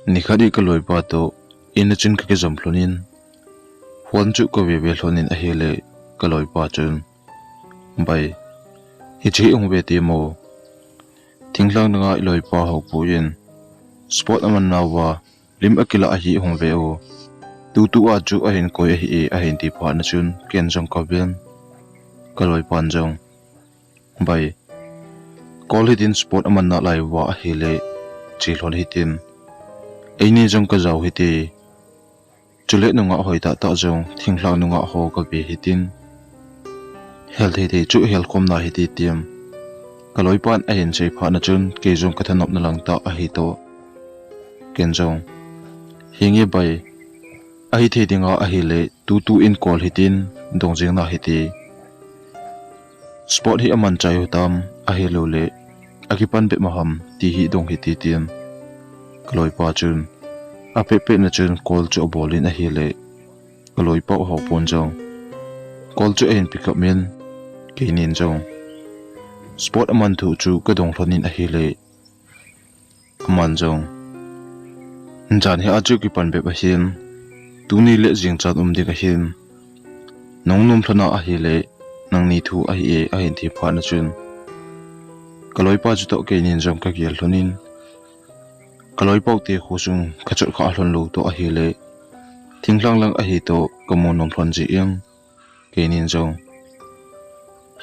nikhadi ka loi pa to ina chin ka ke jam hlonin huan chu ko ve ve hlonin a hele ka loi pa chun bai hi chi ong ve ti mo thinglang nga loi pa ho pu yin sport aman nawa lim akila a hi hong ve o tu a chu a hin koi a hin ti pha na chun ken jong ka ben ka loi pan jong bai kol hitin sport aman na lai wa a hele chi hlon hitin eini jong ka jaw hiti chule nunga hoita ta jong thinglang nunga ho ka be hitin health hiti chu health khom na hiti tiam kaloi pan a hin sei pha na chun ke jong ka thanop na lang ta a hi to ken jong hingi bai a hi the dinga a hi le tu in call hitin dong jing na hiti sport hi aman chai tam a hi lo le akipan be maham ti hi dong hiti tiam kaloi pa chun a pe na chun call chu bolin a hi le kaloi pa ho pon jong call chu en pick up men ke nin jong sport aman thu chu ka dong hlonin a hi le aman jong jan he aju ki pan be ba hin tuni le jing chat de ka hin nong nom thlana a hi le nang ni thu a hi e a hin thi pha na chun kaloi pa chu to ke nin jong ka gial hlonin kaloi pau te khusung khachot kha hlon lu to a hi le thinglang lang a hi to kamon nom thlon ji yang ke nin jong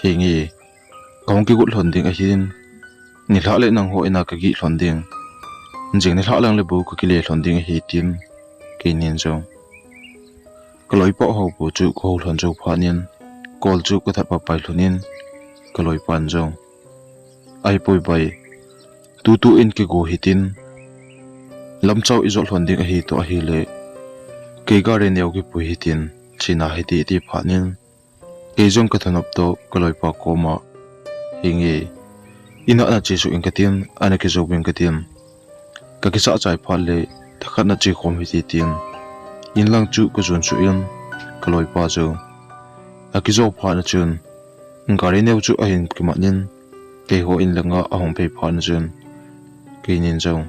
hingi kong ki gut hlon ding a hin ni hla le nang ho ina ka gi hlon ding jing ni hla lang le bu ka ki le hlon ding hi tin ke nin jong kaloi pau ho bu chu ko hlon jo pha nin kol chu ka that pa pai hlonin kaloi pan jong ai poi bai tu in ki go hitin lam chau izol hon ding a hi to a hi le ke garden yau ki pui hitin china hiti ti phanin ke jong ka thanop to kaloi pa koma hingi ina na chi su in katin ana ki zo bin katin ka ki sa chai pha le thakhat na chi khom hiti tin in lang chu ka zun chu in kaloi pa zo a ki zo pha na chun garden yau chu a hin ki manin ke ho in langa a hong pe pha na chun ke nin jong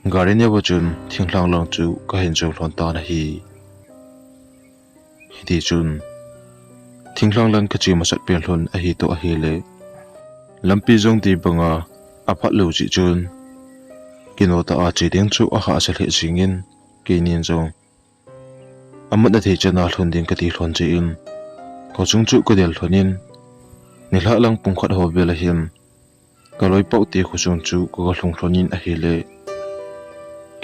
garden ya bachun thinglang lang chu ka hin jo hlon ta na hi hiti chun thinglang lang ka chi masat pen hlon a hi to a hi le lampi jong ti banga a phat lo chi chun kino ta a chi ding chu a ha sa le jingin ke nin jong amat na thei chana hlon ding ka ti hlon chi in ko chung chu ko del hlonin ni hla lang pung khat ho bela him kaloi pau te khusung chu ko hlung hlonin a hi le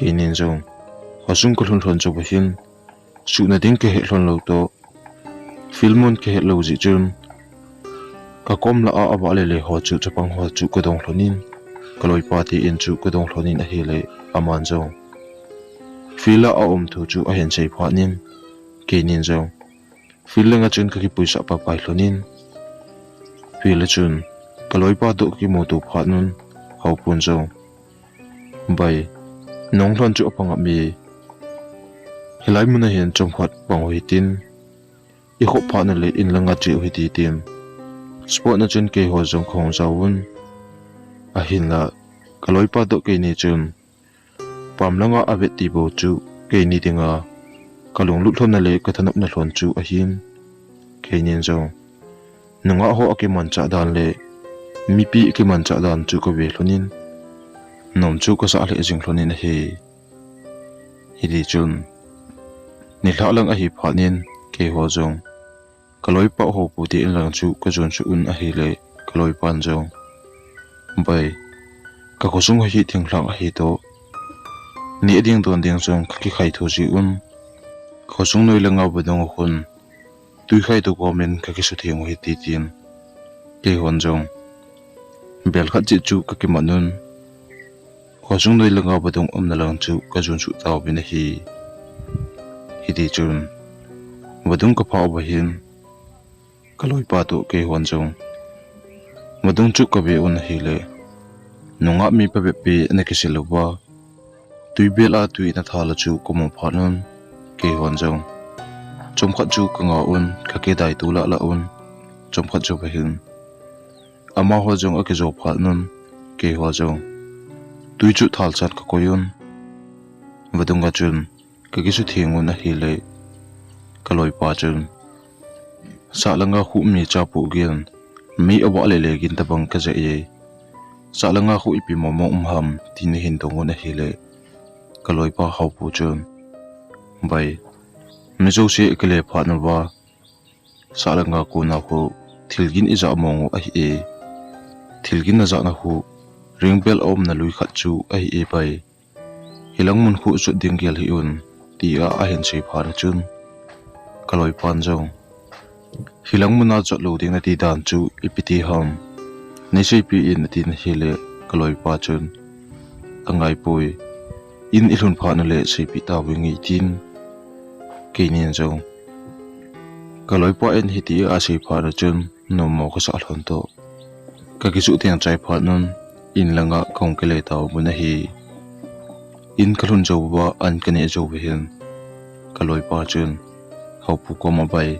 ke nin jong hasung ko hlon chu bahin su na ding ke he hlon lo to filmon ke he lo ji chun ka kom la a ba le ho chu chapang ho chu ko dong hlonin kaloi pa ti in chu ko dong hlonin a hi le aman jong fila a thu chu a hen sei pha nin ke nin jong filenga chun ka ki puisa pa pai hlonin fila chun kaloi pa do ki mo tu pha nun ho pun jong bai nong hlon chu apanga mi helai muna hian chom khat pang hitin I khop pha na le in langa chi hiti tim sport na chun ke ho jong khong zawun a hin la kaloi pa do ke ni chun pam langa avet ti bo chu ke ni tinga kalung lut hlon na le ka thanop na hlon chu a hin ke nin jong nunga ho akiman cha dan le mi pi akiman cha dan chu ko ve hlonin nom chu ko sa le jing hlonin he hidi chun ni hla lang a hi phanin ke ho jong kaloi pa ho pu ti in lang chu ka jon chu un a hi le kaloi pan jong bai ka khosung hi thinglang a hi to ni ding don ding jong ka ki khai tho ji un khosung noi langa bodong hun tui khai to komen ka ki su theng hi ti tin ke hon jong bel khat chi chu ka ki manun khosung noi langa bodong na lang chu ka jon chu taw bin hi hidi chun bodong ka phaw ba hin kaloi pa to ke hon jong bodong chu ka be un hi le nunga mi pa be pe na ki silowa tui bela tui na thala chu ko mo phanon ke hon jong chom khat chu ka nga un ka ke dai tu la un chom khat chu ba hin ama ho jong a ke zo phanon ke ho jong tui chu thal chat ka koyun vadunga chun kagisu thingun a hi le kaloi pa chun salanga khu mi cha pu gen mi awa le le gin tabang ka ja ye salanga khu ipi momo umham tin hin dongun a hi le kaloi pa hau pu chun bai mizo se ekle pha na wa salanga ko na khu thilgin iza mongu a hi e thilgin na za na khu ringbel om na lui khat chu a hi e bai hilang mun khu chu dinggel hi un ti a hen sei pha na chun kaloi pan jong hilang mun a chot lo ding na ti dan chu ipiti ham nei sei pi in ti na hi le kaloi pa chun angai pui in ilun pha na le sei pi ta wingi tin keinin jong kaloi pa en hi ti a sei pha na chun no mo ka sa hlon to ka ki chu tiang chai pha nun in langa kong ke le taw mun a hi in kalun jo wa an kane jo hin kaloi pa chun hau pu ko ma bai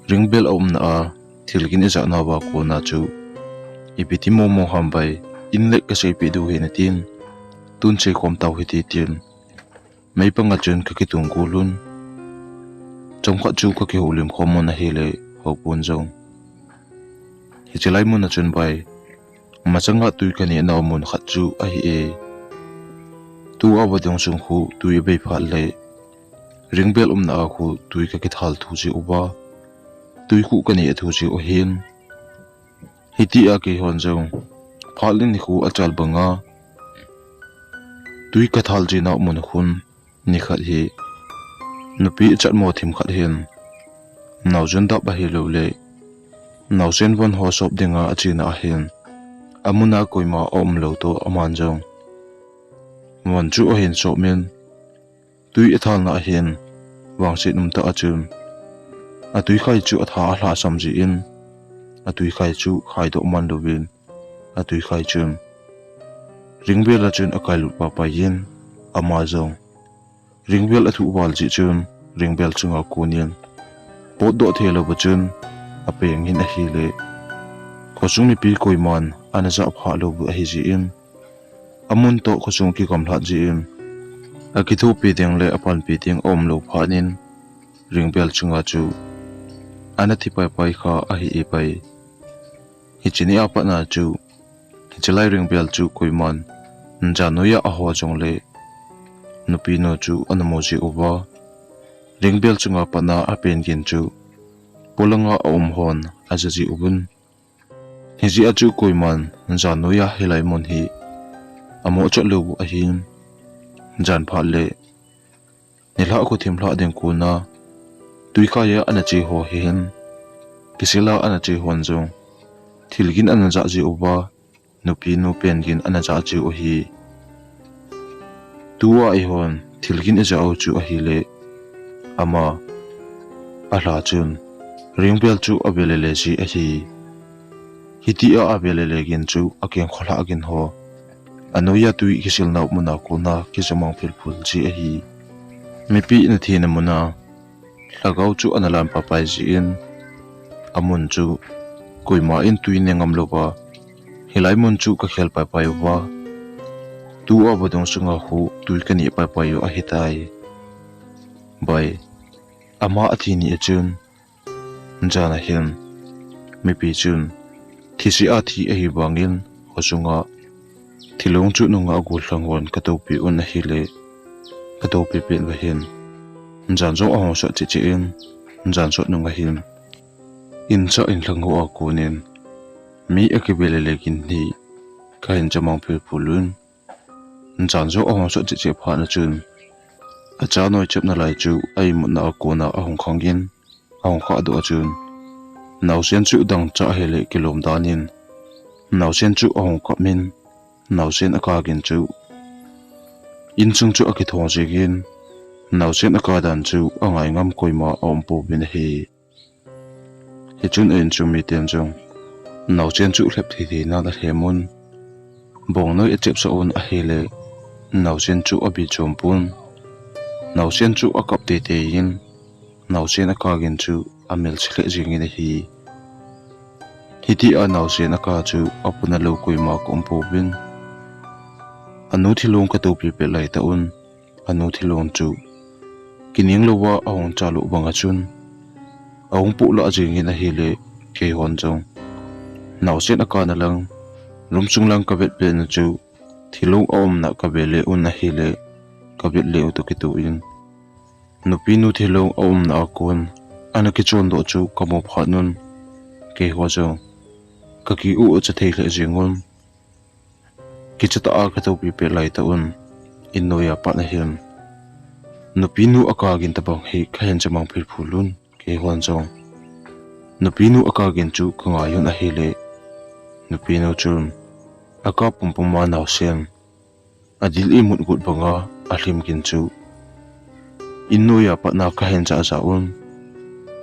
ringbel om na a thilgin iza na wa ko na chu ipiti momo ham bai in le ka sei pi du he na tin tun che khom taw hi ti tin mai panga chun ka ki tung ku lun chong kha chu ka ki holim khom na he le ho pun jong hi chelai mun na chun bai ma changa tui ka ni na mun khat chu a hi e tu a wa dong chung khu tui be pha le ringbel na a khu tui ka ki thal thu chi uba tui khu ka ni thu chi o hin hiti a ke hon jong phalin ni khu achal banga tui ka thal ji na mun khun ni khat hi nupi chat mo thim khat hin naw jun da ba hi lo le naw sen von ho sop dinga achina a hin amuna koima om lo to aman jong mon chu o hin so men tui athal na hin wang se num ta achun a tui khai chu atha hla samji in a tui khai chu khai do man lovin a tui khai chun ringbel a chun akai lu pa pa yin ama jong ringbel a thu wal ji chun ringbel chunga kunin pot do thelo ba chun a peng hin a hi le khosung ni pi koiman ana za pha lo bu a hi ji in amun to khosung ki kam hlat ji in a ki thu pi ding le apan pi ding om lo pha nin ringbel chunga chu ana thi pai pai kha a hi e pai hi chini apa na chu hi chalai ringbel chu koiman njanoya a ho jong le nupi no chu anamoji uba ringbel chunga pana a pen gin chu polanga om hon ajaji ubun hiji a chu koiman njanoya helai mon hi amo chalo a hin jan pha le nila ko thim hla ding ku na tui kha ya ana chi ho hin kisila ana chi hon jong thilgin ana ja ji uba nupi no pen gin ana ja chi o hi tuwa I hon thilgin ja au chu a hi le ama a hla chun ringbel chu abele le ji a hi hiti a abele le gin chu akeng khola agin ho anoya tui kisil na muna ko na kisamang philphul ji a hi mipi na thina muna lagau chu analam papai ji in amun chu koima in tui nengam loba hilai mun chu ka khel pai pai wa tu abodong sunga hu tui kani pai pai a hitai bai ama athini achun jana hin mipi chun thisi a thi a hi bangin hosunga thilong chu nunga gul hlangon katopi un a hi le katopi pen wa hin jan zo a so chi chi in jan so nunga hin in cha in hlango a kunin mi akibele lekin ni kain jamang phil pulun jan zo a so chi chi pha na chun acha noi chep na lai chu ai mun na ko na a hong khangin a hong kha do chun naw sen chu dang cha hele kilom danin naw sen chu a hong ka min naw sen aka gin chu in chung chu aki thong jegin naw sen aka dan chu angai ngam koima om pu bin hi chun en chu mi ten jong naw sen chu hlep thi na da hemun bong noi echep sa on a hele naw sen chu abi chompun naw sen chu akap te te yin naw sen aka gin chu amel chle jingin hi hiti a naw sen aka chu apuna lo koima kom pu bin anu thilong ka to pi pe lai ta un anu thilong chu kining lowa ahong chalu banga chun ahong pu la jingin a hele ke hon jong naw sen akana lang rumsung lang kabet pe na chu thilong om na kabele un a hele kabet le to kitu in nupi nu thilong om na akon ana ki chon do chu kamo phanun ke ho jong ka ki u cha thei le jingon ki chata a ka to pi pe lai ta un in noya pa na hian nupi nu akagin tabang he khayan chamang phil phulun ke hon jong nupi nu akagin chu khanga yun a hele nupi nu chun aka pumpum ma naw sen adil i mut gut banga ahlim kin chu in noya pa na khayan cha za un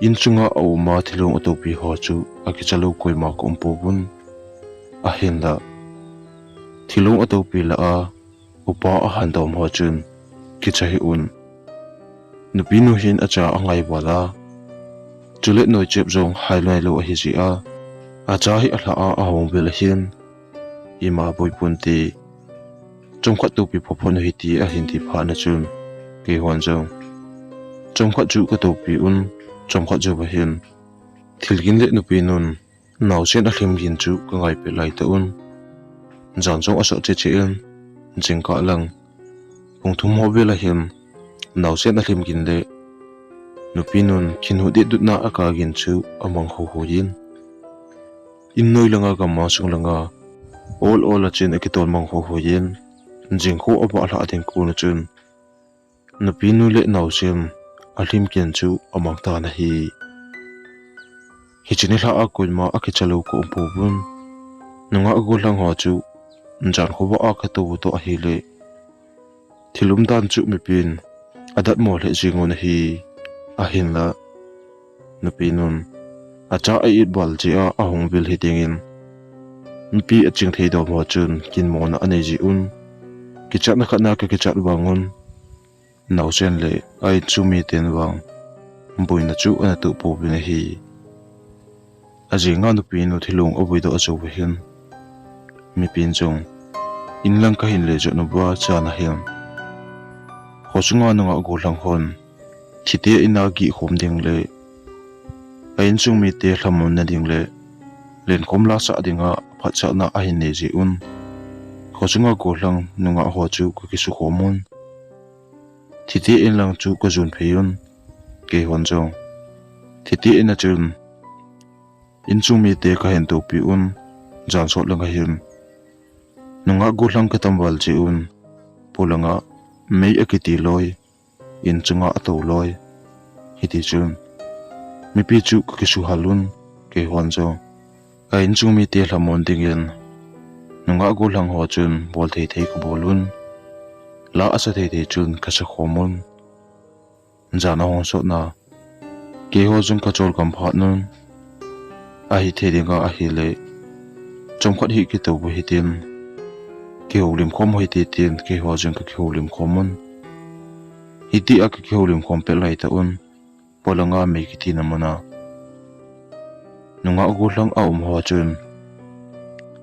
in chunga au ma thilong atopi ho chu akichalo koi ma kom pobun ahin la thilong atopi la a upa a handom ho chun kichahi un nupi nu hin acha angai wala chule noi chep jong hailai lo hi ji a acha hi ala a ahong bel hin ima boi punti chongkhat tu pi phopon hi ti a hin ti pha na chun ke hon jong chongkhat chu ka to pi un chongkhat ju ba hin thilgin le nupi nun naw sen a hlim gin chu ka ngai pe lai ta un jan jong aso che che en jingka lang pungthum ho bela hin naw sen a hlim gin le nupi nun khinhu de dut na aka gin chu amang ho ho yin in noi langa ka ma sung langa all a chin akitol mang ho ho yin jingkho aba la ading ku na chun nupi nu le naw sen a hlim kin chu amang ta na hi hichini la a kulma akichalo ko umpubun nunga agulang ho chu jan khoba a ka to to a hele thilum dan chu mi pin adat mo le jingon hi a hin la nupi nun acha a it bal ji a ahong bil hitingin nupi a ching thei do mo chun kin mo na ane ji un kichat na khana ka kichat wangun naw sen le ai chu mi ten wang boina chu ana tu po bin hi aji nga nupi nu thilung oboi do acho hin mi pin jong in lang ka hin le jo no ba cha na hin khosunga nanga go lang hon thite ina gi khom ding le ain chung mi te hlamon na ding le len komla sa dinga phacha na a hin ne ji un khosunga go lang nunga ho chu ko ki su khomun thite in lang chu ko jun pheyun ke hon jong thite ina chun in chung mi te ka hen to pi un jan so langa hin nunga go lang ka tambal chi un polanga mei akiti loi in chunga ato loi hiti chun mi pi chu ki su halun ke hon jo a in chung mi te hlamon dingin nunga go lang ho chun bol thei thei ko bolun la asa thei thei chun ka sa khomun jana hon so na ke ho jung ka chol kam phat nun a hi thei dinga a hi le chomkhat hi ki to bu hitin ke holim khom hoi ti tin ke ho jung ka ke holim khomun hiti ak ke holim khom pe lai ta un polanga me ki ti namana nunga go lang a ho chun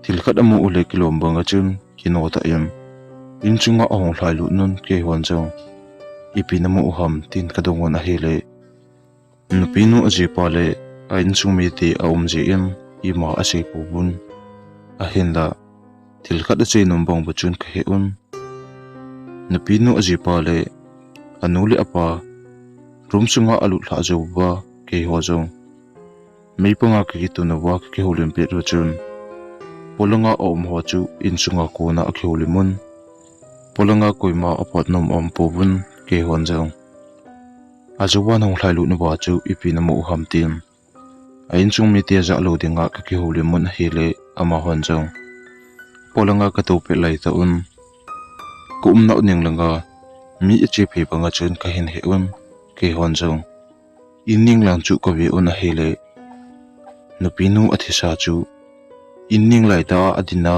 tilkhat amu ule kilom banga chun kino ta em in chunga ahong hlai lu nun ke hon jong ipinamu ham tin kadongon a hele nupinu aji pale a in chumi ti a ji em ima a sei pubun a hinda tilkhat a chei nom bang bachun ka he un nupinu aji pale anuli apa rumchunga alu thla jo ba ke ho jong meipanga ki tu na wa ke holim pe ro chun polanga om ho chu in chunga ko na a kholimun polanga koima apot nom om pobun ke hon jong ajuwa nong thlailu na ba chu ipina mo ham tin a in chung mi te za lo dinga ka ki holimun hele ama hon jong polanga ka to pe lai ta un kum na ning langa mi che phe banga chun ka hin he un ke hon jong inning lang chu ko vi un hele nupinu athisa chu inning lai ta adina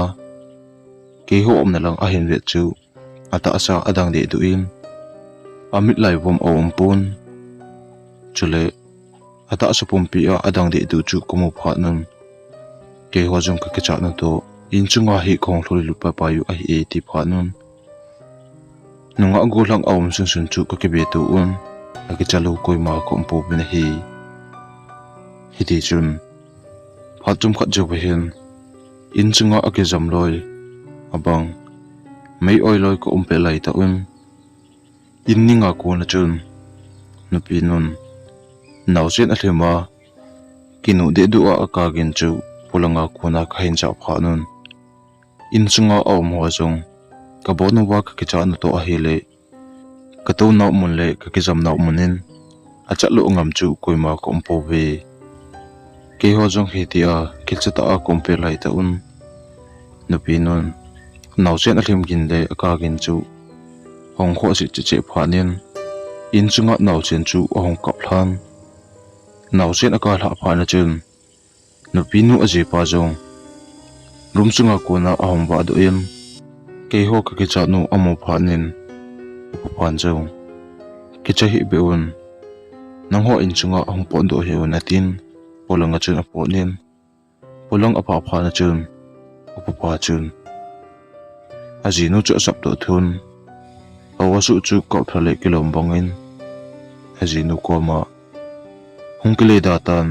ke ho om na lang a hin ve chu ata asa adang de du in amit lai bom om pun chule ata asa pum pi a adang de du chu komu pha nun ke ho jong ka cha na to in chunga hi khong thloi lu pa pa yu a hi e ti pha nun nunga gulang awm sun sun chu ka kibe tu agi chalu koi ma ko umpo bin hi ti chun phatum khat jo hin in chunga agi jam loi abang mei oi loi ko umpe lai ta in ninga ko na chun nupi nun naw chen a thlema kinu de du a ka gin chu pulanga ko na khain cha pha nun in chunga awm ho jong ka bonu wa ka ki cha na to a hi le ka to naw mun le ka ki jam naw munin a chalu ngam chu koima ko umpo ve ke ho jong hi ti a kil cha ta a kompe lai ta nupi nun naw chen a thlim gin le a ka gin chu hong kho si che pha nin in chunga naw chen chu a hong kap hlan naw chen a ka hla pha na chun nupi nu a je pa jong rum chunga ko na a hong ba do ke ho ka ki cha nu amo pha nin upu phan jong ki cha hi be nang ho in chunga a hong pon do he na tin polanga chun a po nin polang a pha pha na chun upu pa chun aji nu chu sap do thun awasu chu ko thale kilom bangin aji nu ko ma hungkile datan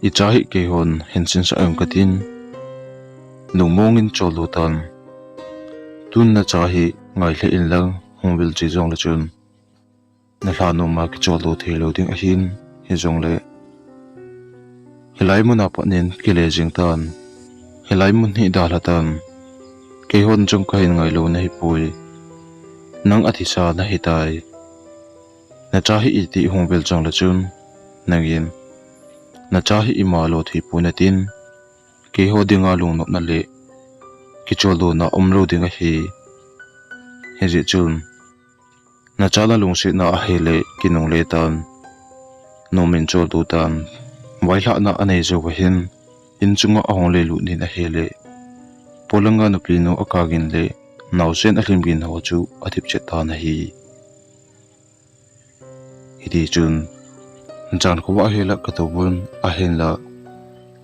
I chahi ke hon hensin sa ang katin nungmongin cholutan tun na chahi ngai le in lang hongbil chi jong la chun na hlanu ma ki cholu thelo ding a hin hi jong le hilai mun apa nin kile jing tan hilai mun hi dal hatan ke hon jong kain ngai lo na hi pui nang athisa na hi tai na chahi iti hongbil jong la chun nangin na chahi imalo thi punatin ke ho dinga lung nok na le ki cholu na omlo dinga hi heji chun na chala lung si na hele kinung le tan nomin cholu tan waila na anei zo hin in chunga ahong le lu ni na hele polanga no plino akagin le nausen ahlim gin ho chu athip che ta na hi idi chun jan ko wa hela ka to bun a hen la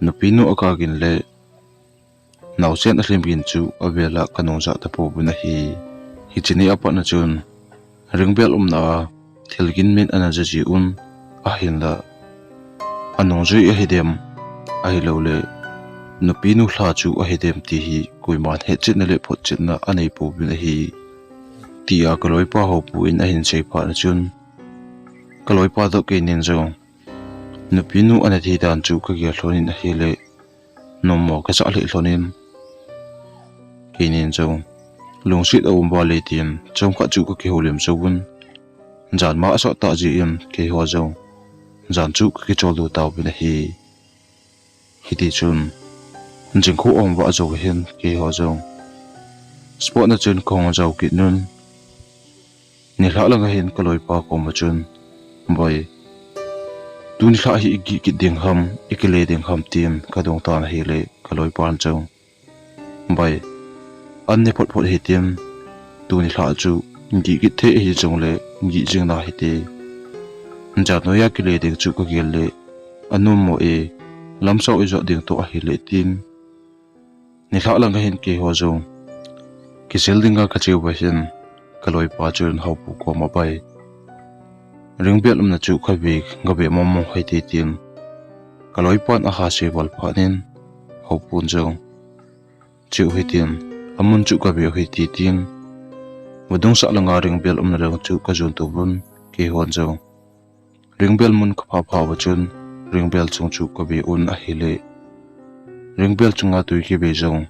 nupino akagin le nausen ahlim gin chu avela kanong za ta po bun hi chini apa na chun ringbel na thilgin min ana jaji a hen la anong zui a hidem a hilo le nupino hla chu a hidem ti hi koiman he chin na le phot chin na anei po bun hi tia kaloi pa ho pu in a hin sei pa na chun kaloi pa do ke nin zo nupinu ana thi dan chu ka ge hlonin a hele nomo ka sa le hlonin ke nin zo lungsit a umba le tin chom ka chu ka ke holim zowun jan ma sa ta ji in ke ho zo jan chu ka ke cholu taw bin hi hiti chun jing khu om wa zo hen ke ho zo spot na chun khong zo ki nun ni hla langa hen kaloi pa ko ma chun boy tun hla hi ki ding ham ikile ding ham tin ka dong ta na hi le kaloi pan chong boy an ne phot phot hi tin tun hla chu gi ki the hi chong le gi jing na hi te ja no ya ki le ding chu ko gel le anum mo e lam so i zo ding to a hi le tin ni hla langa hen ke ho zo ki sel dinga ka cheu ba hin kaloi pa chun hau pu ko ma bai ringbel na chu khabi ngabe mommo haiti tin kaloi pan a ha se wal phanin ho pun jong chu hitin amun chu ka be haiti tin wadung sa langa ringbel na rang chu ka jun tu bun ke hon jong ringbel mun ka pha wa chun ringbel chung chu ka be a hile ringbel chunga tu ki be jong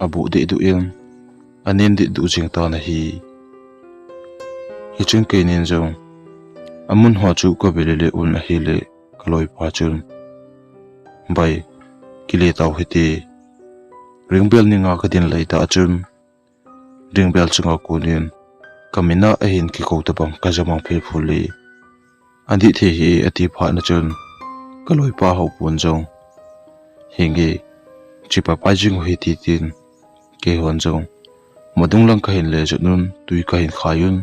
abu de du in anin de du jing ta na hi chun ke nin jong amun ho chu ko belele a hile kaloi pa chun bai kile taw hiti ringbel ninga ka din lai ta chun ringbel chunga kunin kamina a hin ki ko ta bang ka jamang phel phuli andi the hi ati pha na chun kaloi pa ho pun jong hingi chipa pa jing hi ti tin ke hon jong modung lang ka hin le junun tui ka hin khayun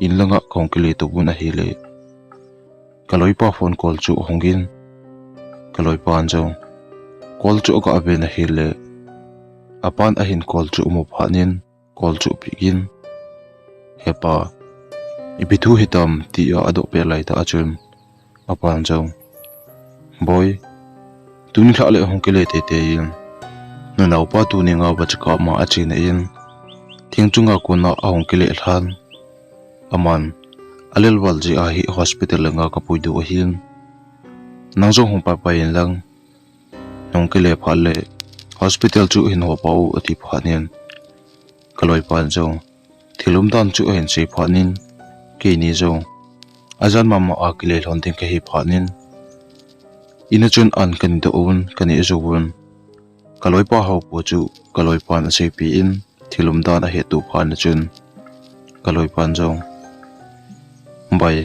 in langa kongkile to bun a hile kaloi pa phone call chu hongin kaloi pa anjong call chu ka abe na hile apan a hin call chu mu phanin call chu pigin hepa Ibithu hitam ti a adok pe lai ta achun apan jong boy tuni thla le hong kele te te in no nau pa tu ni nga ba chaka ma achi na in thingchunga kuna a hong kele thlan aman alel walji a hi hospital nga kapui du hin nangjong hong pa pa in lang hong kele phale hospital chu hin ho pau ati phanin kaloi pan jong thilum dan chu hen sei phanin ke ni jong azan mama a kile hlon ting ke hi phanin ina chun an kan do un kan e zuun kaloi pa ho pu chu kaloi pan sei pi in thilum dan a he tu phan chun kaloi pan jong bai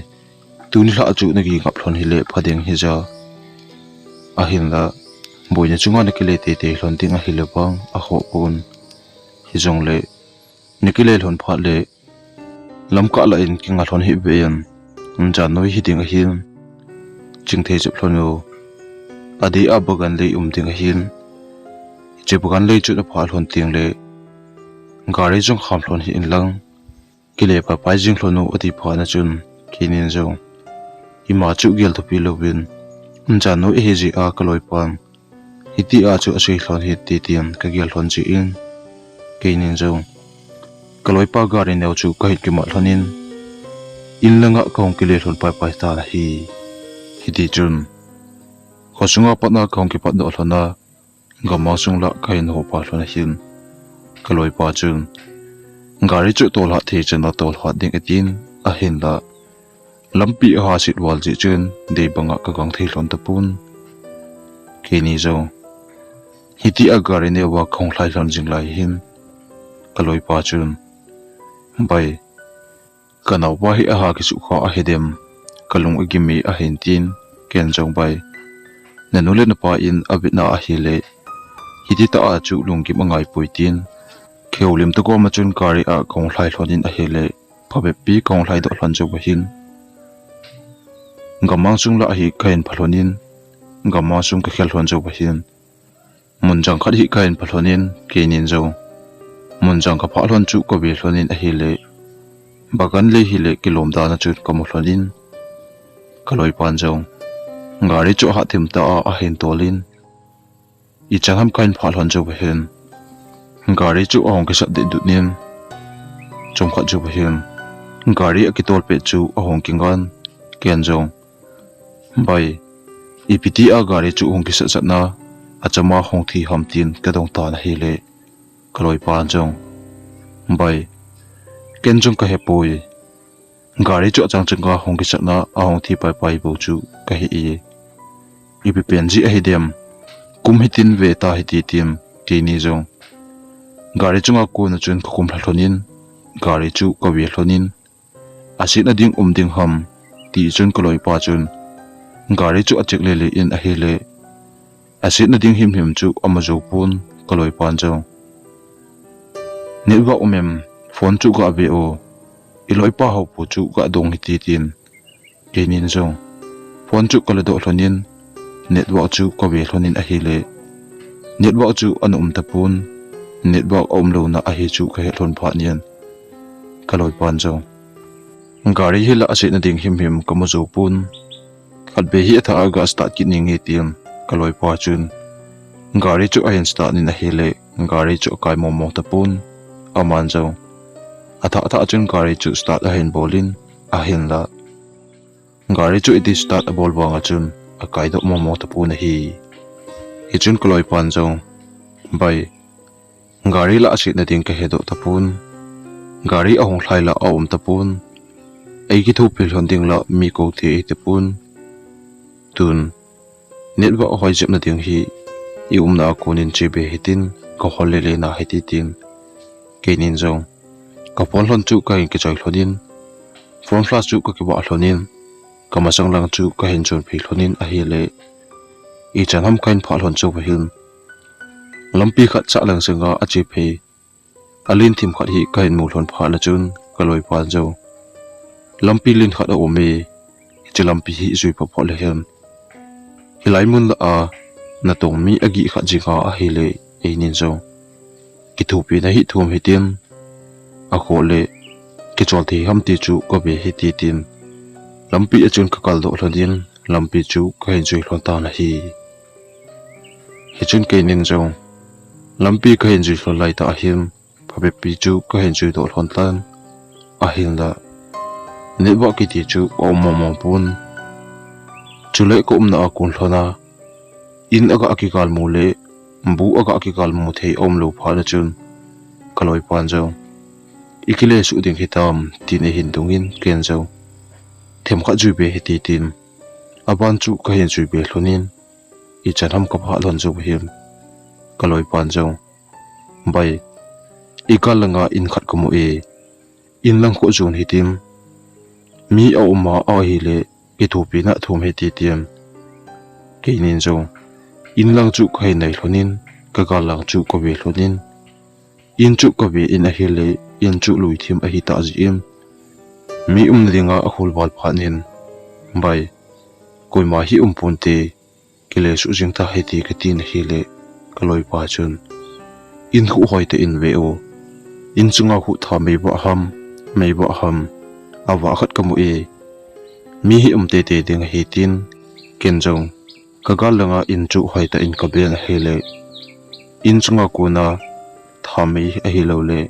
tuni hla chu na gi ngap hlon hi le phadeng hi ja a hin la boina chunga na kile te te hlon ting a hi le bang a ho pun hi jong le nikile hlon pha le lamka la in kinga hlon hi beyan jan noi hi ding a hin chingthei chup hlon yo adi abagan le ding a hin chebugan le chu na pha hlon ting le gari jong kham hlon hi in lang kile pa pai jing hlonu ati pha na chun kinin jong ima chu gel to pi lovin jan noi hi ji a kaloi pan hiti a chu asei hlon hi ti tian ka gel hlon chi in kinin jong kaloi pa gari neu chu ka hit ki ma hlonin in langa kong kile hlon pai pai ta hi hiti chun khosunga patna kong ki pat do hlona gama sung la kain ho pa hlona hin kaloi pa chun gari chu tol ha the chana tol ha ding etin a hin la lampi ha sit wal ji chun de banga ka gang thei hlon ta pun kini zo hiti a gari ne wa khong lai hlon jing lai hin kaloi pa chun bai kanau ba hi a ha ki chu kha a hedem kalung igimi a hin tin ken jong bai nanule na pa in abitna a hi le hiti ta a chu lungki mangai puitin kheulim to ko ma chun kari a kong hlai hlonin a hi le phabe pi kong hlai do hlan chu ba hin gamang sung la hi kain phalonin gamma sung ka khel hlon chu ba hin munjang khat hi kain phalonin kenin jo munjang ka phalon chu ko be hlonin a hi le bagan le hi le kilom da na chu kam hlonin kaloi pan jong gari chu ha thim ta a hin tolin I changham kain phalon chu ba hin gari chu ong ka sat de du nin chom khat chu ba hin gari a ki tol pe chu ong kingan ken jong bai ipiti a gari chu ong ki sat sat na achama hong thi hamtin ka dong ta na hi le kaloi pan jong bai ken jong ka he poi gari chu chang changa hong ki sat na a hong thi pai pai bo chu ka hi e ipi penji a hi dem kum hitin ve ta hiti tim ti ni jong gari chunga ko na chun kum hlonin gari chu ka we hlonin asina ding ding ham ti chun koloi pa chun gari chu achek le le in a hi le asina ding him chu amazo pun koloi pan jong newa umem phone chu ga ve o iloi pa ho pu chu ga dong hiti tin kenin jong phone chu kala do hlonin network chu ko ve hlonin a hi le network chu an tapun network lo na a hi chu ka he hlon pha nian kaloi pan jong gari hi la ase na ding him kamazo pun khat be hi tha aga start ki ningi tiam kaloi pa chun gari chu a hin start ni na hi le gari chu kai mo tapun aman jong atha chun gari chu start a hin bolin a hin la gari chu it start a bol banga chun a kai do mo tapun hi hi chun kaloi pan jong bai gari la ase na ding ka he do tapun gari a hong hlai la a tapun ai ki thu pil hon ding la mi ko the tapun tun network hoi jep na ding hi I na kunin chibe hitin ko holle na hiti tin kenin jong ka pon hlon chu ka in ki chai hlonin phone flash chu ka ki ba hlonin kamasang lang chu ka hin chon phi hlonin a hi le I chanham kain pha hlon chu ba hin lampi khat cha lang senga a chi phe alin thim khat hi kain mu hlon pha la chun kaloi pan jo lampi lin khat a ome che lampi hi zui pa pho le hen hilai mun la a na tong mi agi kha jinga a hi le e nin jo ki thu pi na hi thum hi tin a kho le ki chol thi ham ti chu ko be hi ti tin lampi achun ka kal do hlonin lampi chu ka hin chui hlon ta na hi chun ke nin jong lampi ka hin chui hlon lai ta him phabe pi chu ka hin chui do hlon tan a hin la ne ba ki ti chu o mo mo pun chule ko na akun hlona in aga akikal mu le bu aga akikal mu thei om lo pha na chun kaloi pan jong ikile su ding hitam tin e hin dungin ken jo them kha ju be hiti tin aban chu ka hin chu be hlonin I chanham ka pha lon jo him kaloi pan jo bai ikalanga in khat komu e in lang ko zon hitim mi au ma a hi le ki thu pi na thum hiti tiam ke nin jo in lang chu khai nei hlonin ka ga lang chu ko be hlonin in chu ko be in a hi le in chu lui thim a hi ta ji im mi ringa a khul bal phanin bai koi ma hi punte kile su jing ta heti ka tin hi le kaloi pa chun in hu hoi te in ve o in chunga hu tha mei ba ham awa khat kamu e mi hi te te ding hi tin ken jong ka gal langa in chu hoi ta in ka ben hi le in chunga ko na tha mei a hi lo le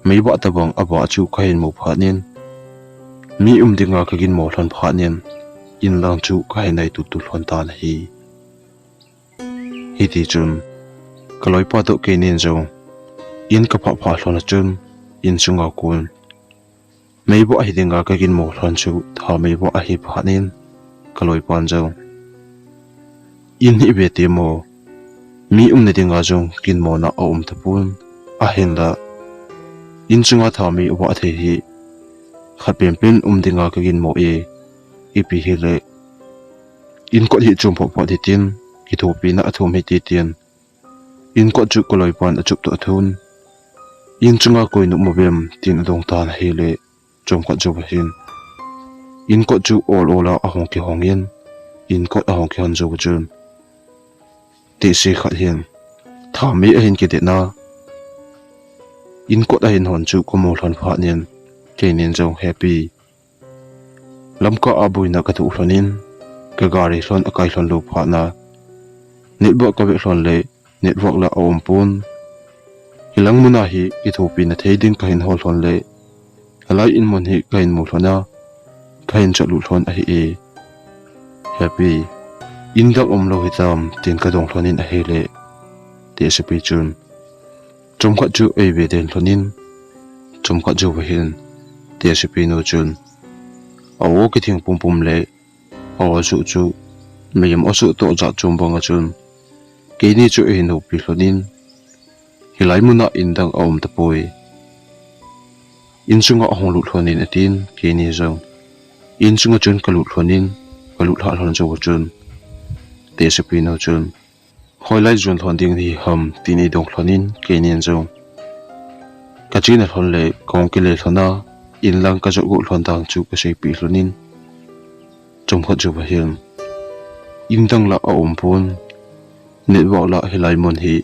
mei ba ta bang awa chu kha hin mo phanin mi dinga ka gin mo hlan phanin in lang chu ka nai tu hlon ta na hi ti chun kaloi pa to ke nin jo in ka pha hlon chun in chunga kun mei bo a dinga ka gin mo hlon chu tha mei bo a hi phanin kaloi pan jo in hi be te mo mi ne dinga jong kin mo na ta pun a hen la in chunga tha mei wa the hi khat pem pen dinga ka gin mo e ipi hi le in ko hi chum pho di tin ki thu pi na athum hi ti tian in ko chu ko loi pan achup to thun in chunga koi nu mobem tin dong ta hi le chum ko chu hin in ko chu ola a hong ki hongin in ko a hong ki han jo chun ti si khat hin tha mi a hin ki de na in ko a hin hon chu ko mo hlan pha nen ke nin jo happy lamka abuina ka thu hlonin ka gari hlon akai hlon lo pha na network ka be hlon le network la om pun hilang muna hi ki thu pi na theiding ka hin hol hlon le halai in mon hi ka in mu hlona ka in chalu hlon a hi e happy in dak om lo hitam tin ka dong hlonin a hi le te se pi chun chom kha chu ei be den hlonin chom kha chu wa hin te se pi no chun awo ki thing pum le awo chu meyam osu to ja chum banga chun ke ni chu e no pi hlonin hilai muna indang om ta poi in chunga hong lu hlonin atin ke ni zong in chunga chun kalu hlonin kalu thla hlon jo chun te se pi no chun hoilai jun hlon ding hi ham tini dong hlonin ke ni zong ka china hlon le kong ki le hlona in lang ka jo gu hlon dang chu ka sei pi hlonin chom kho chu ba hian in dang la om pon network la hilai mon hi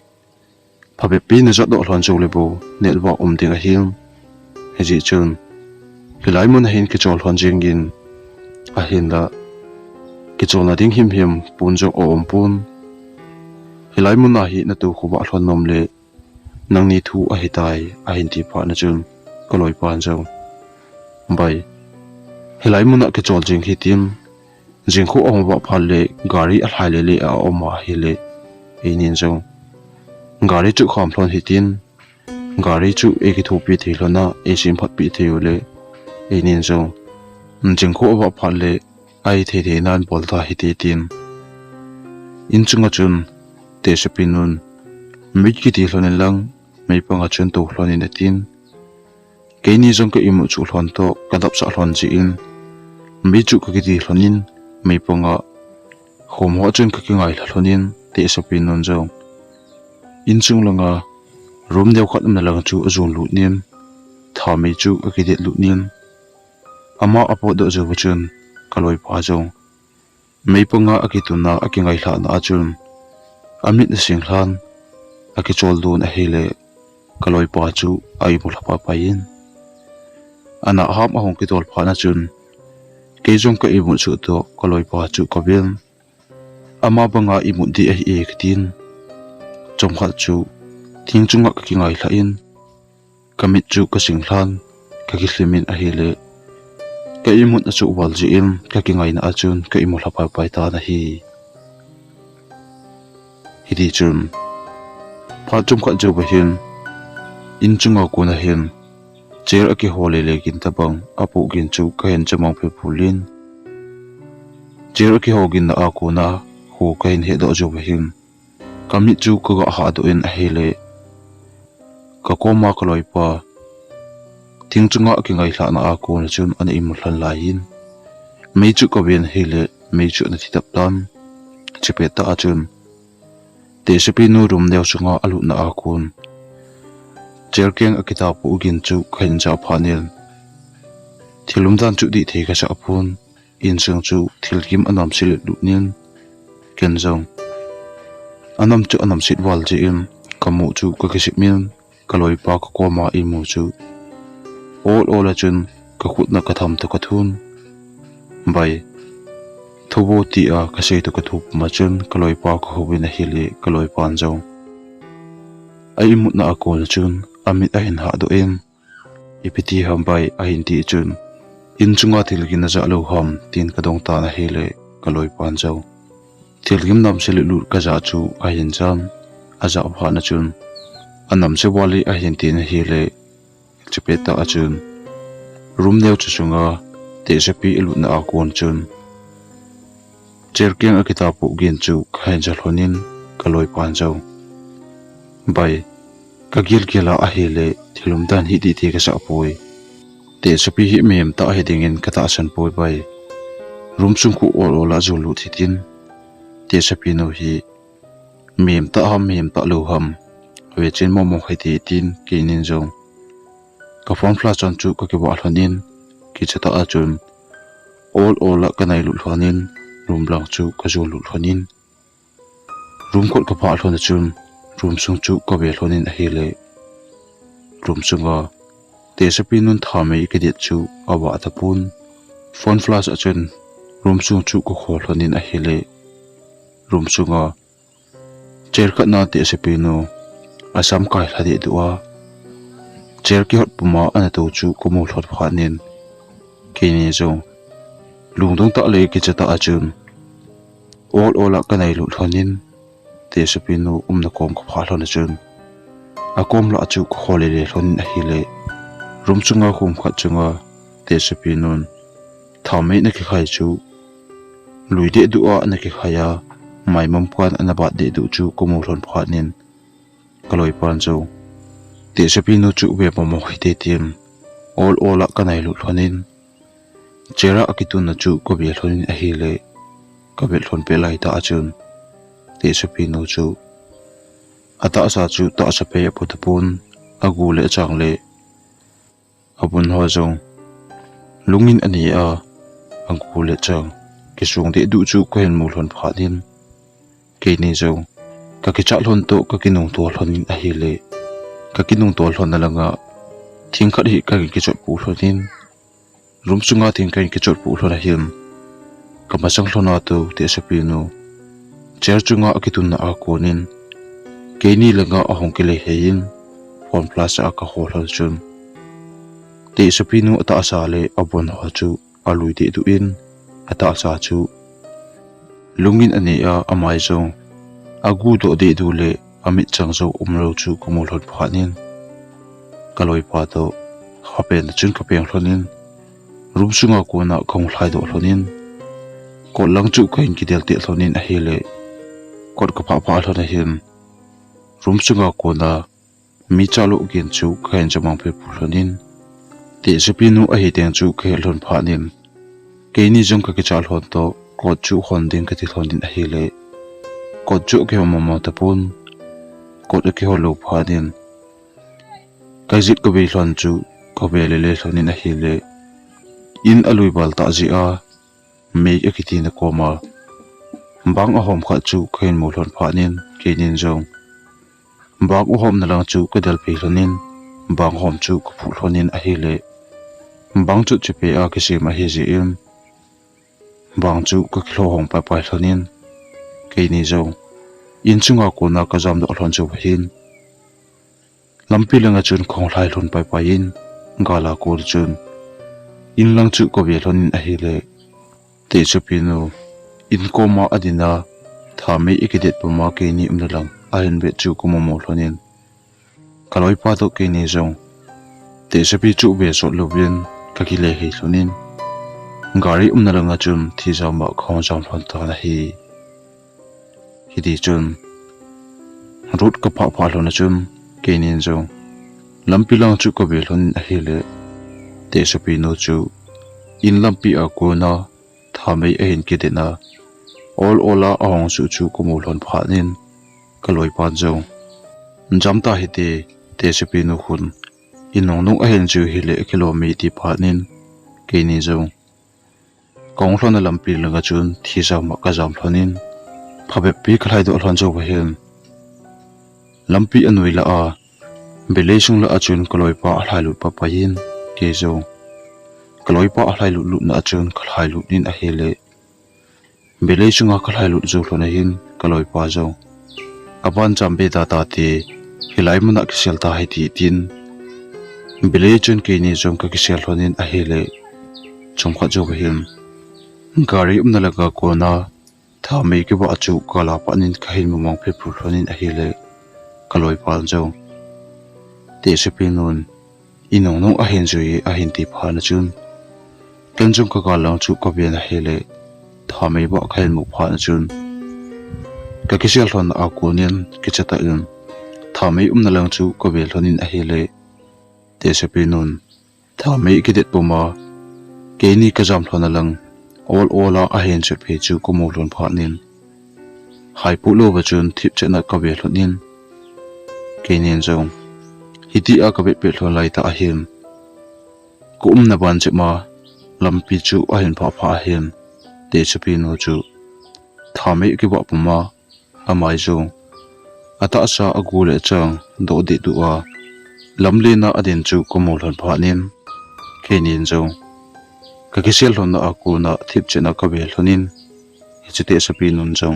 phabe pi na zo do hlon chu le bo network ding a hiam heji chun hilai mon hin ki chol hlon jingin a hin la ki chol na ding him pun jo om pun hilai mon na hi na tu khu ba hlon nom le nang ni thu a hitai a hin ti pha na chun koloi pan jo bai hilai muna ke chol jing hi tim jing khu ong wa phal le gari a thlai le a oma hi le e nin jong gari chu kham thlon hi tin gari chu e ki thu pi thi hlona e sim phat pi thi le e nin jong jing khu wa phal le ai the nan bol ta hi ti tin in chunga chun te se pinun mi ki ti hlon lang mei panga chun to hlon in tin ke ni jong ka imu chu hlon to kadap sa hlon ji in mi chu ka ki ti hlonin mei panga khom ho chun ka ki ngai hlonin te se pinun jong in chung langa room deu khat na lang chu azun lu nim tha mei chu ka ki de lu nim ama apo do zo chun kaloi pa jong mei panga akituna akingai hla na chun amit na sing hlan aki chol dun a hele kaloi pa chu ai mul pa pa in ana ham ahong ki tol phana chun keijong ka imu chu to kaloi pa chu kabel ama banga imu di a e ktin chomkha chu thingchunga ka kingai hla in kamit chu ka singhlan ka gihlimin a hele ka imu na chu walji in ka kingai na achun ka imu hlapa pai ta na hi hidi chun pha chomkha chu ba hin in chunga ko na hin cher aki hole lekin tabang apu gin chu ka hen chamang phe phulin cher aki hogin na ako na ho ka hin he do jo hin kamit chu ka ga ha do in a hele ka koma ka loi pa thingchunga ki ngai hla na ako na chun an im hlan lain mei chu ka ben hele mei chu na thitap tan chipeta achun te sepinu rum deu chunga alu na akun cherkeng akita pu gin chu khain cha phanel thilum dan chu di the ka sa phun in sung chu thilkim anam sil lunin kenzong anam chu anam sit wal ji in kamu chu ka kisip min kaloi pa ka koma imu chu all achun ka khut na ka tham to ka thun bai thobo ti a ka sei to ka thup ma chun kaloi pa ka hobin a hili kaloi pan zo ai mut na akol chun amit a hin ha do em ipiti ham bai a hin ti chun in chunga thilgin za lo ham tin ka dong ta na hele kaloi pan zo thilgim nam sel lur ka za chu a hin jam a za pha na chun anam se wali a hin tin hele chipeta achun room neu chu chunga te sepi ilu na akon chun cherkeng akita pu gin chu khain jal honin kaloi pan zo bai ka gil gila a hele thilum dan hi ti ka sa poi te sepi hi mem ta heading in kata san poi bai room chung ku ola zo lu thitin te sepi no hi mem ta lo ham we chen mo he ti tin ke nin zo ka phone flash chan chu ka ke wa hlonin ki chata a chun ola kanai lu hlonin room lang chu ka zo lu hlonin room khot ka pha hlon chun room sung chu ka be hlonin a hele room sunga te sapinun thame ke det chu awa tapun phone flash achun room sung chu ko khol hlonin a hele room sunga chair ka na te sapinu asam kai hadi duwa chair ki hot puma ana to chu ko mo hlot phanin ke ni zo lungdong ta le ki chata achun ola kanai lu hlonin te sapinu umna kom ko pha hlon achun akom la chu ko khole le hlonin a hile room chunga khum khat chunga te sapinun thame na ki khai chu luide duwa na ki khaya mai mam kwan ana ba de du chu ko mo hlon phanin kaloi pan zo te sapinu chu be pa mo hite tim ola kanai lu hlonin chera akitun na chu ko be hlonin a hile ka be hlon pe lai ta achun te sapinu chu ata sa chu ta sa pe potapun agule changle abun ho zo lungin ani a angule chang kisung de du chu ko hen mu hlon phanin ke ni zo ka ki cha hlon to ka kinung to hlonin a hile ka kinung to hlon alanga thingkhat hi ka ki chot pu hlonin room chunga thingkai ki chot pu hlona hin ka masang hlona to te sapinu chair chunga akitun na akonin ke ni langa ahong ke le hein phone plus a ka hol hol chun te sapinu ata asa le abon ha chu alui de du in ata sa chu lungin ani a amai zo agu do de du le amit chang zo umro chu komol hot phanin kaloi pa to hapen chun ka peng hlonin room sunga ko na khong thlai do hlonin ko lang chu kain ki del te hlonin a hele kot ka pha hlona hin room sunga ko na mi chalo gen chu khain jamang pe hlonin te sapinu a hi teng chu khe hlon phanin ke ni jong ka ki chal hon to ko chu hon din ka ti hlonin a hele ko chu ke mama tapun ko ke holo phanin ka jit ko be hlon chu ko be le hlonin a hele in alui bal ta ji a me akiti na koma bang a hom kha chu khain mu hlon phanin ke nin jong bang u hom na lang chu ka dal pe hlonin bang hom chu ko phu hlonin a hele bang chu chipe a kisi ma hi ji im bang chu ka khlo hong pa pa thlonin ke ni zo in chunga ko na ka jam do hlon chu hin lampi langa chun khong lai hlon pa pa in gala ko chun in lang chu ko be hlonin a hi le te chu pinu in ko ma adina thami ikidet pa ma ke ni umnalang a hin be chu ko mo hlonin kaloi pa to ke ni zo te chu pi chu be so lovin ka ki le hi hlonin gari umnalanga chun thi jama khong jam hon ta na hi hidi chun rut ka pha pha hlona chun ke nin zo lampi lang chu ko be hlon a hi le te chu pi no chu in lampi a ko na thamei a hin ki de na all ola ahong chu ko mo hlon pha nin kaloi pan zo jam ta hi te chu pi no hun inong nong a hen chu hi le kilometer ti pha nin ke ni zo kong hlona lampi langa chun thi jama ka jam hlonin phabe pi khlai do hlon zo hen lampi anui la a belesung la achun kaloi pa hlai lu pa pain ke zo kaloi pa hlai lu na achun khlai lu nin a hele belesung a khlai lu zo hlona hin kaloi pa zo aban chambe ta ta ti hilai mana kisel ta hai ti tin belechun ke ni zong ka kisel hlonin a hele chongkha zo hin gari umna laga ko na thami ke ba chu kala panin khain mong phe phul hlonin a hele kaloi pa zo te sepinun inong nong a hen zui a hin ti pha na chun kanjung ka galang chu ko be na hele thami ba khain mu pha na chun ka kisel hlon a ko nen ki chata in thami umna lang chu ko be hlonin a hele te sepinun thami ki det puma ke ni ka jam hlona lang all ola a hen che phe chu ko mo hlon pha nin hai pu lo ba chun thip chena ka be hlonin ke nen zo hiti a ka be pe hlon lai ta a hin ko na ban che ma lampi chu a hin pha pha hin te chupi no chu thame ki ba puma amai zo ata sa agule chang do de du a lamle na adin chu ko mo hlon pha nin ke nin zo ka kisel hlon na aku na thip chena ka be hlonin hichite sapi nun zo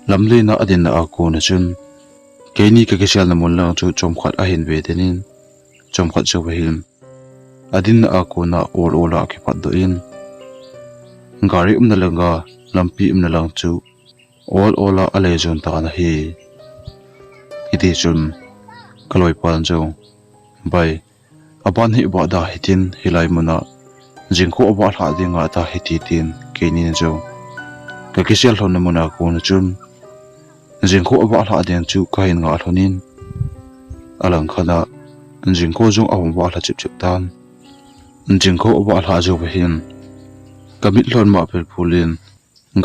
lamle na adin na aku na chun keini ka kisel na mon lang chu chomkhat a hin ve denin chomkhat zo hin adin na aku na all ola ki phat do in gari umna langa lampi umna lang chu all ola ale zon ta na hi iti chun kaloi pan zo bai aban hi ba da hitin hilai muna jingko aba hla dinga ta hiti tin kenin zo ka kisel hlon na muna ko na chun jingko aba hla den chu kain nga hlonin alang khana jingko jong awam ba hla chip chip tan jingko aba hla zo hin kamit hlon ma pel phulin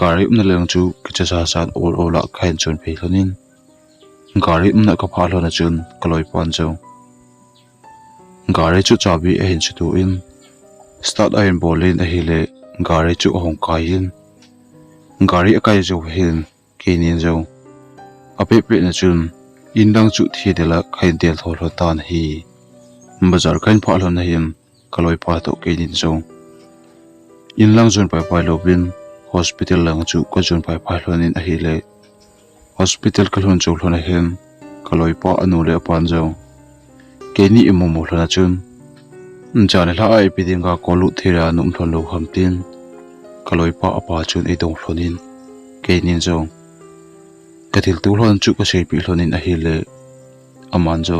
gari umna leng chu kicha sa san all ola khain chon phe hlonin gari umna ka pha hlona chun kaloi pan zo gari chu chabi a hin chu in start iron bolin a hile gari chu hong kai in gari akai zo hin kenin zo ape pe na chun indang chu thi dela khain del thol tan hi bazar kain pha hlon hin kaloi pa to kenin zo inlang zon pai pai lobin hospital lang chu ko zon pai pai hlonin a hile hospital kalhon chu hlona hin kaloi pa anu le pan zo keni imomo hlona chun jane la ai pidinga kolu thira num hlon lo hamtin kaloi pa apa chun e dong hlonin kenin zo kathil tu hlon chu ka sei pi hlonin a hile aman zo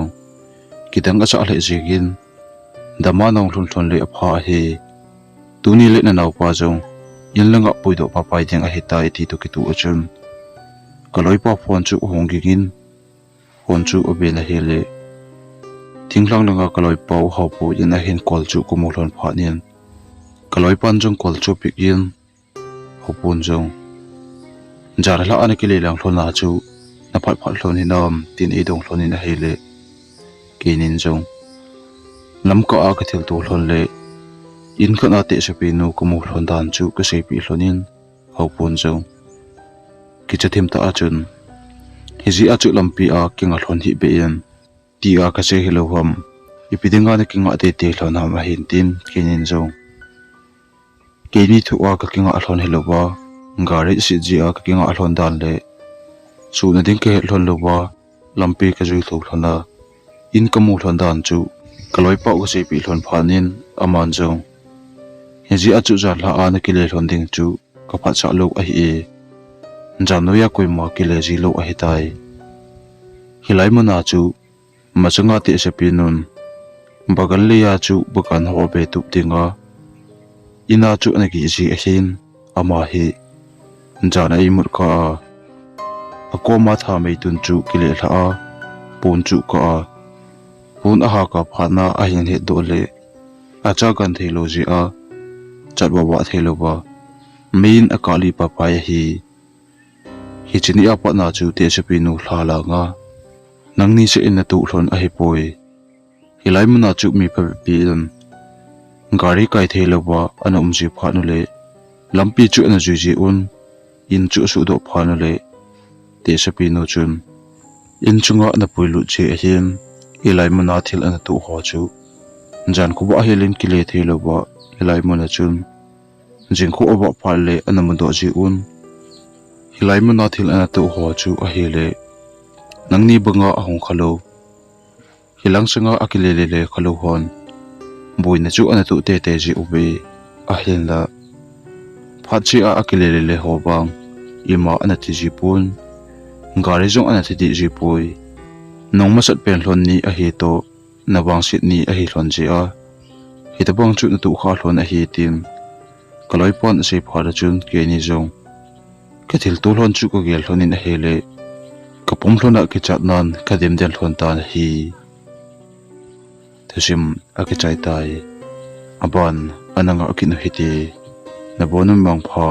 kidang a cha le jigin dama nong hlon hlon le apha he tuni le na naw pa zo yinlanga puido pa pai ding a hita iti to kitu achun kaloi pa phone chu hongigin phone chu obela hele thinglang langa kaloi pau hopu ina hen kol chu kumolon phanian kaloi pan jong kol chu pikin hopun jong jarala ani kile lang hlona chu na phal phal hlon hinam tin e dong hlonin a hele kenin jong lam ka a ka thil tu hlon le in khana te sapi nu kumu hlon dan chu ka sei pi hlonin hopun jong kichathim ta achun hizi achu lampi a kinga hlon hi bein ti a ka se helowam ipidinga na kinga te te hlon ham a hin tin kinin zong keni thuwa ka kinga hlon helowa ngari si ji a ka kinga hlon dan le su na ding ke hlon lowa lampi ka jui thlo hlona in kamu hlon dan chu kaloi pau ka sei pi hlon phanin aman zong heji achu jan la ana ki le hlon ding chu ka pha cha lo a hi janoya koi ma ki le ji lo a hi tai hilai mana chu machanga te se pinun bagal le ya chu bukan ho be tup dinga ina chu na ki ji a hin ama hi jana I mur ka akoma tha mei tun chu ki le hla a pun chu ka pun a ha ka phana a hin he do le acha kan thelo ji a chatwa wa thelo ba main akali papa hi chini apa na chu te se pinu hla la nga nangni se in tu hlon a hi poi hilai mana chu mi pha pi dan gari kai thelo ba anom ji phanu le lampi chu na ju ji un in chu su do phanu le te se pinu chun in chunga na puilu che hin hilai mana thil an tu ho chu jan khu ba helin ki le thelo ba hilai mana chun jing khu oba phal le anam do ji un hilai mana thil an tu ho chu a hele nangni banga ahong khalo hilang sanga akile le khalo hon boina chu an tu te te ji ubi a hen la phachi a akile le ho bang ima an ti ji pun ngari jong an ti ji pui nongma sat pen hlon ni a hi to nawang sit ni a hi hlon ji a hitabang chu na tu kha hlon a hi tim kaloi pon se phara chun ke ni jong ka thil tu hlon chu ko gel hlonin a hele ka pom hlona ki chat nan ka dem del hlon tan hi thsim a ki chai tai aban ananga ki no hiti na bonum mang pha